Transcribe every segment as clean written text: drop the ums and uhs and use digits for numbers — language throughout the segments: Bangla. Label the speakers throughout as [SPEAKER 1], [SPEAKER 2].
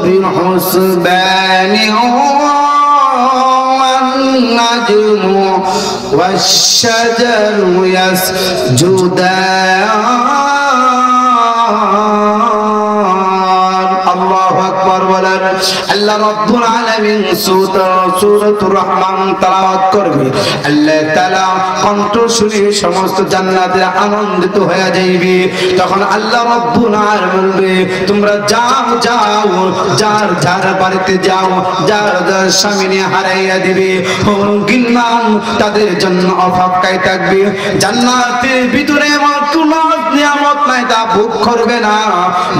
[SPEAKER 1] بالحسبان والنجم والشجر يسجدان الله أكبر বলেন আল্লাহ রাব্বুল আলামিন সূরাতুর রহমান তেলাওয়াত করবে আল্লাহ তাআলা কণ্ঠ শুনে সমস্ত জান্নাতীরা আনন্দিত হয়ে যাবে তখন আল্লাহ রাব্বুল আলামিন বলবে তোমরা যাও যাও যার যার বাড়িতে যাও যার যার স্বামী হারাইয়া দিবে গিন্নাম তাদের জন্য অপেক্ষায় থাকবে জান্নাতের ভিতরে এমন কোনো নিয়ামত নাই তা ভোগ করবে না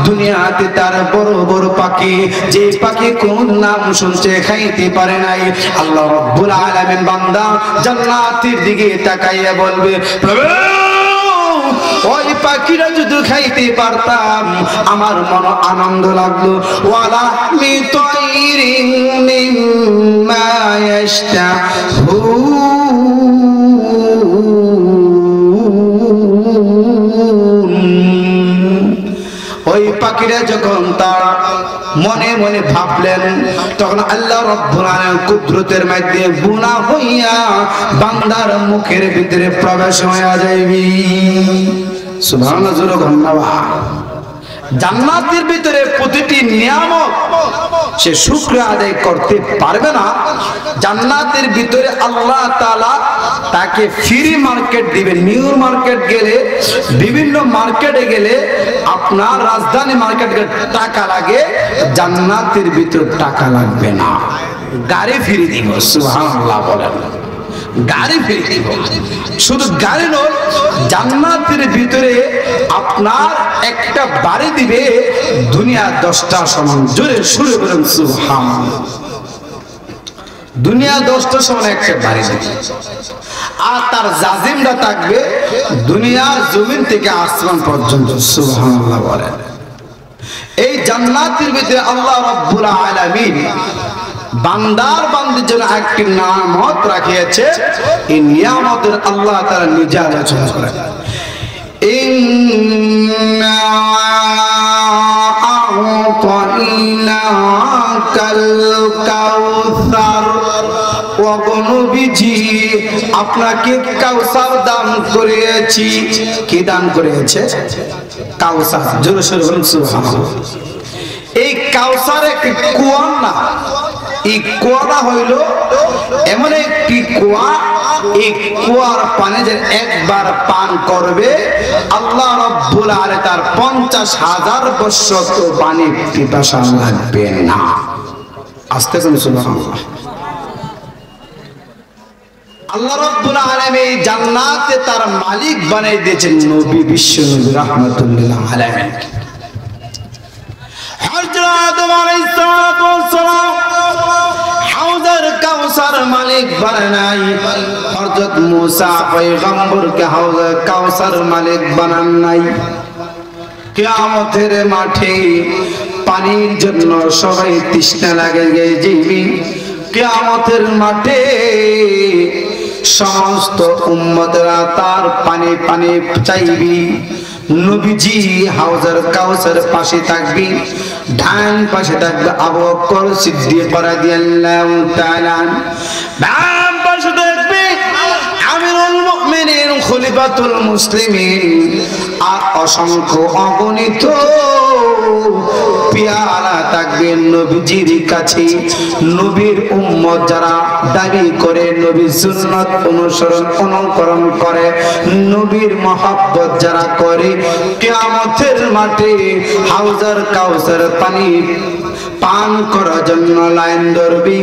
[SPEAKER 1] দুনিয়াতে তার বড় বড় পাখি যে পাখি কোন নাম শুনছে খাইতে পারে নাই আল্লাহ রাব্বুল আলামিন বান্দা জান্নাতের দিকে তাকাইয়া বলবে প্রভু ওই পাখিরা যদি খাইতে পারতাম আমার মনে আনন্দ লাগলো ওয়ালা মি তাইরিন মিম্মা ইয়াশতাহু ওই পাখিরা যখন তার মনে মনে ভাবলেন তখন আল্লাহ রাব্বুল আলামিন কুদরতের মধ্যে বুনা হইয়া বান্দার মুখের ভিতরে প্রবেশ হইয়া যাইবি সুবহানাল্লাহ জান্নাতের ভিতরে প্রতিটি নিয়ামত সে শুকর আদায় করতে পারবে না জান্নাতের ভিতরে আল্লাহ তাআলা তাকে ফ্রি মার্কেট দিবে নিউ মার্কেট গেলে বিভিন্ন মার্কেটে গেলে আপনার রাজধানী মার্কেট গেলে টাকা লাগে জান্নাতের ভিতরে টাকা লাগবে না গাড়ি ফ্রি দিব সুবহানাল্লাহ বলেন গাড়ি ফ্রি দিব শুধু গাড়ি নয় জান্নাতের ভিতরে আপনার একটা বাড়ি দিবে দুনিয়া 10টা সমান জোরে সুরে বলেন সুবহানাল্লাহ দুনিয়া 10টা সমান একটা বাড়ি দিবে আর তার জাজিমটা থাকবে দুনিয়ার জমিন থেকে আসমান পর্যন্ত সুবহানাল্লাহ বলেন এই জান্নাতের ভিতরে আল্লাহ রাব্বুল আলামিন বান্দার বান্দির জন্য একটি নিয়ামত রাখিয়েছে এই নিয়ামতের আল্লাহ তাআলা নিজে আলোচনা করেন ইন্না আ'তাইনাকাল কাউসার ও নবীজি আপনাকে কাউসার দান করেছি কি দান করেছে কাউসার জোরে সোরে বলুন সুবহানাল্লাহ এই কাউসার একটি কুয়া না এই কুয়াটা হইল এমন একটি কুয়া এই কুয়ার পানি যে একবার পান করবে আল্লাহ রাব্বুল আলামিন তার 50,000 বছর তো পানি পিপাসা লাগবে না আস্তে করে সুবহানাল্লাহ আল্লাহ রাব্বুল আলামিন জান্নাতে তার মালিক বানাই দিয়েছেন নবী বিশ্ব নবী রাহমাতুল্লিল আলামিন হযরত আদম আলাইহিস সালাম হাউজের কাউসার মালিক বানাই হযরত মুসা পয়গম্বরকে হাউজের কাউসার মালিক বানান নাই কিয়ামতের মাঠে পানির জন্য সবাই তৃষ্ণা লাগে যাইবি কিয়ামতের মাঠে সমস্ত উম্মতরা তার পানি পানি চাইবি নবীজি হাউজের কাউসার পাশে থাকবি ডান পাশে থাকবে আবু বকর সিদ্দিক রাদিয়াল্লাহু তাআলা বাম পাশে থাকবে আমিরুল মুমিনিন খলিফাতুল মুসলিমিন আর অসংখ্য অগণিত পেয়ালা থাকবে নবীজির কাছে নবীর উম্মত যারা দাবি করে নবীর সুন্নাত অনুকরণ করে নবীর মহব্বত যারা করে কিয়ামতের মাঠে হাউজের কাউসার পানি পান করার জন্য লাইন ধরবি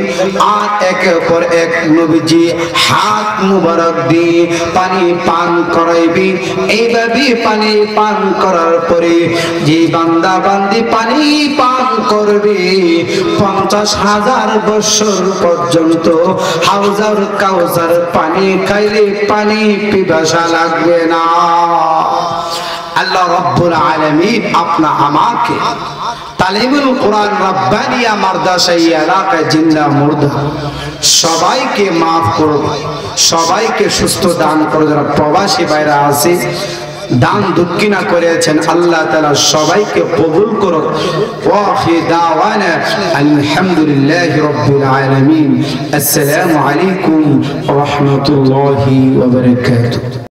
[SPEAKER 1] আর একের পর এক নবীজি হাত মুবারক দিয়ে পানি পান করাইবি এইভাবে পানি পান করার পরে যে বান্দা বান্দি পানি পান করবে 50,000 বছর পর্যন্ত হাউজার কাউসার পানি খাইলে পানি পিপাসা লাগবে না আল্লাহ রাব্বুল আলামিন আপনা আমাকে তালিমুল কোরআন রাব্বানিয়া মাদ্রাসা এলাকা জিন্দা মুর্দা সবাইকে maaf করো সবাইকে সুস্থ দান করো যারা প্রবাসী বাইরে আছে দান দক্ষিণা করেছেন আল্লাহ তাআলা সবাইকে কবুল করুন। ওয়া আখির দাওয়ানা আলহামদুলিল্লাহি রাব্বিল আলামিন। আসসালামু আলাইকুম ওয়া রাহমাতুল্লাহি ওয়া বারাকাতুহু।